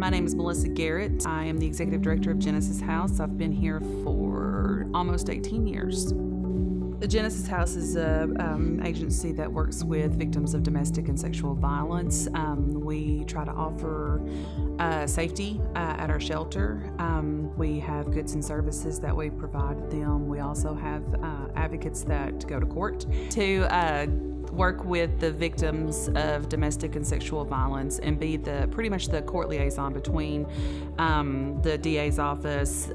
My name is Melissa Garrett. I am the Executive Director of Genesis House. I've been here for almost 18 years. The Genesis House is an agency that works with victims of domestic and sexual violence. We try to offer safety at our shelter. We have goods and services that we provide them. We also have advocates that go to court to work with the victims of domestic and sexual violence and be pretty much the court liaison between the DA's office,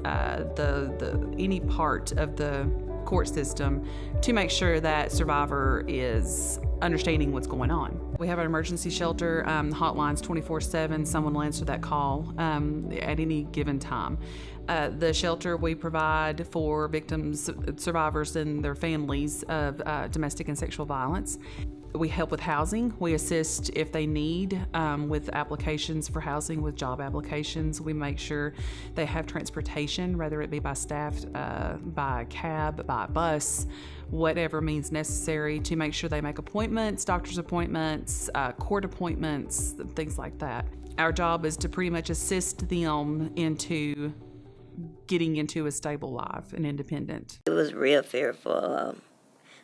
any part of the court system to make sure that survivor is understanding what's going on. We have an emergency shelter. The hotline's 24/7. Someone will answer that call at any given time. The shelter we provide for victims, survivors, and their families of domestic and sexual violence. We help with housing. We assist if they need with applications for housing, with job applications. We make sure they have transportation, whether it be by staff, by cab, by bus, whatever means necessary to make sure they make appointments, doctor's appointments, court appointments, things like that. Our job is to pretty much assist them into getting into a stable life and independent. It was real fearful.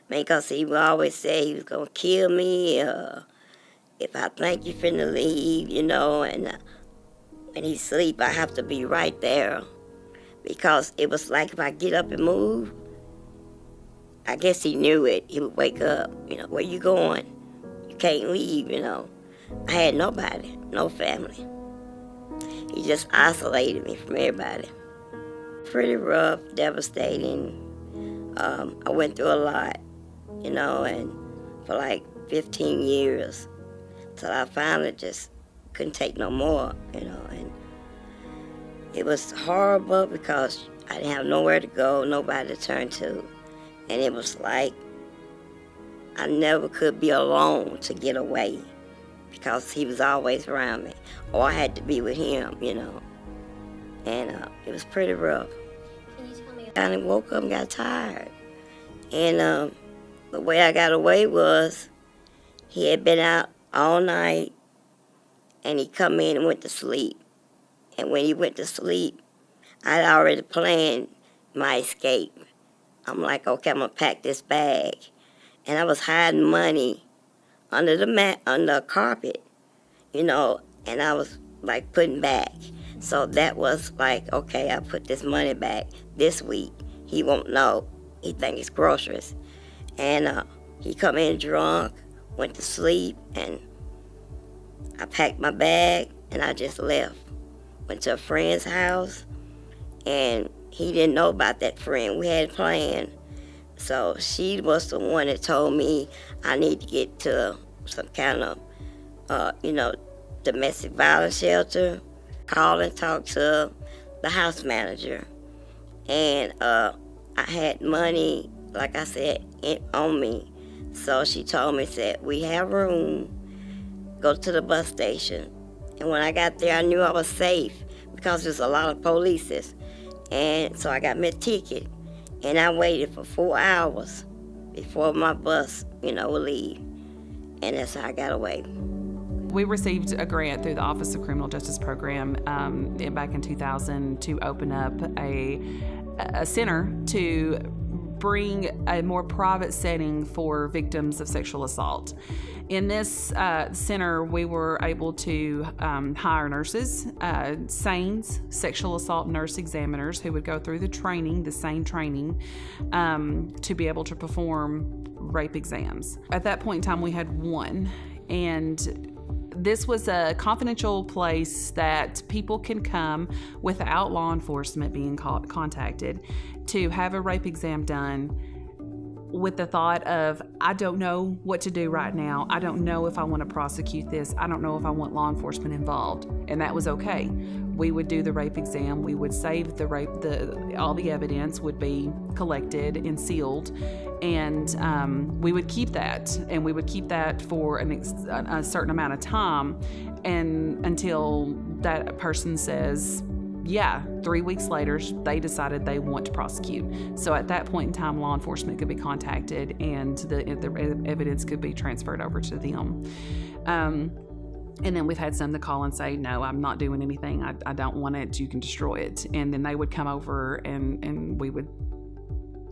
Because he would always say he was going to kill me if I think you're finna leave, and when he sleep, I have to be right there. Because it was like if I get up and move, I guess he knew it. He would wake up, where you going? You can't leave, I had nobody, no family. He just isolated me from everybody. Pretty rough, devastating. I went through a lot. And for like 15 years, till I finally just couldn't take no more, and it was horrible because I didn't have nowhere to go, nobody to turn to, and it was like I never could be alone to get away because he was always around me, or I had to be with him, and it was pretty rough. Can you tell me? I kind of woke up and got tired, and the way I got away was he had been out all night and he come in and went to sleep. And when he went to sleep, I'd already planned my escape. I'm like, okay, I'm gonna pack this bag. And I was hiding money under the carpet, and I was like putting back. So that was like, okay, I put this money back this week. He won't know. He think it's groceries. And he come in drunk, went to sleep, and I packed my bag, and I just left. Went to a friend's house, and he didn't know about that friend. We had planned. So she was the one that told me I need to get to some kind of, domestic violence shelter. Call and talk to the house manager. And I had money, like I said, on me. So she told me, said, we have room, go to the bus station. And when I got there, I knew I was safe because there's a lot of police. And so I got my ticket, and I waited for 4 hours before my bus, would leave. And that's how I got away. We received a grant through the Office of Criminal Justice Program back in 2000 to open up a center to bring a more private setting for victims of sexual assault. In this center, we were able to hire nurses, SANEs, sexual assault nurse examiners, who would go through the same training, to be able to perform rape exams. At that point in time, we had one, and this was a confidential place that people can come without law enforcement being contacted to have a rape exam done with the thought of, I don't know what to do right now. I don't know if I want to prosecute this. I don't know if I want law enforcement involved. And that was okay. We would do the rape exam. We would save the rape, all the evidence would be collected and sealed. And we would keep that. And we would keep that for a certain amount of time, and until that person says, yeah, 3 weeks later, they decided they want to prosecute. So at that point in time, law enforcement could be contacted and the evidence could be transferred over to them. And then we've had some that call and say, no, I'm not doing anything. I don't want it. You can destroy it. And then they would come over and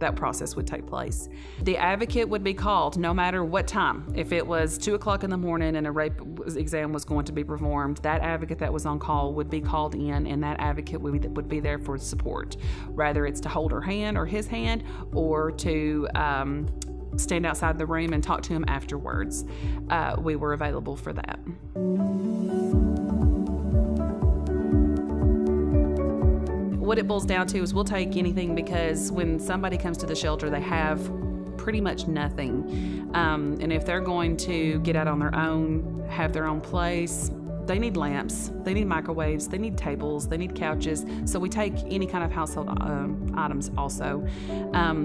that process would take place. The advocate would be called no matter what time. If it was 2 o'clock in the morning and a rape exam was going to be performed, that advocate that was on call would be called in, and that advocate would be there for support. Whether it's to hold her hand or his hand, or to stand outside the room and talk to him afterwards. We were available for that. What it boils down to is we'll take anything, because when somebody comes to the shelter, they have pretty much nothing. And if they're going to get out on their own, have their own place, they need lamps, they need microwaves, they need tables, they need couches. So we take any kind of household items also.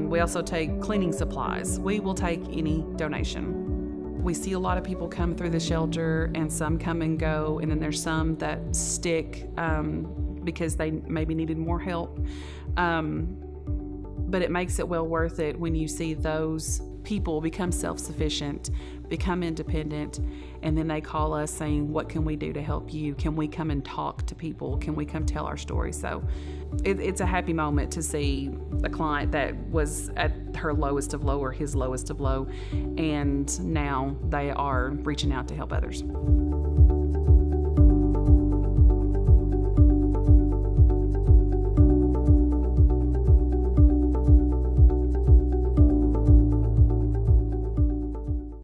We also take cleaning supplies. We will take any donation. We see a lot of people come through the shelter, and some come and go, and then there's some that stick because they maybe needed more help. But it makes it well worth it when you see those people become self-sufficient, become independent, and then they call us saying, what can we do to help you? Can we come and talk to people? Can we come tell our story? So it's a happy moment to see a client that was at her lowest of low, or his lowest of low, and now they are reaching out to help others.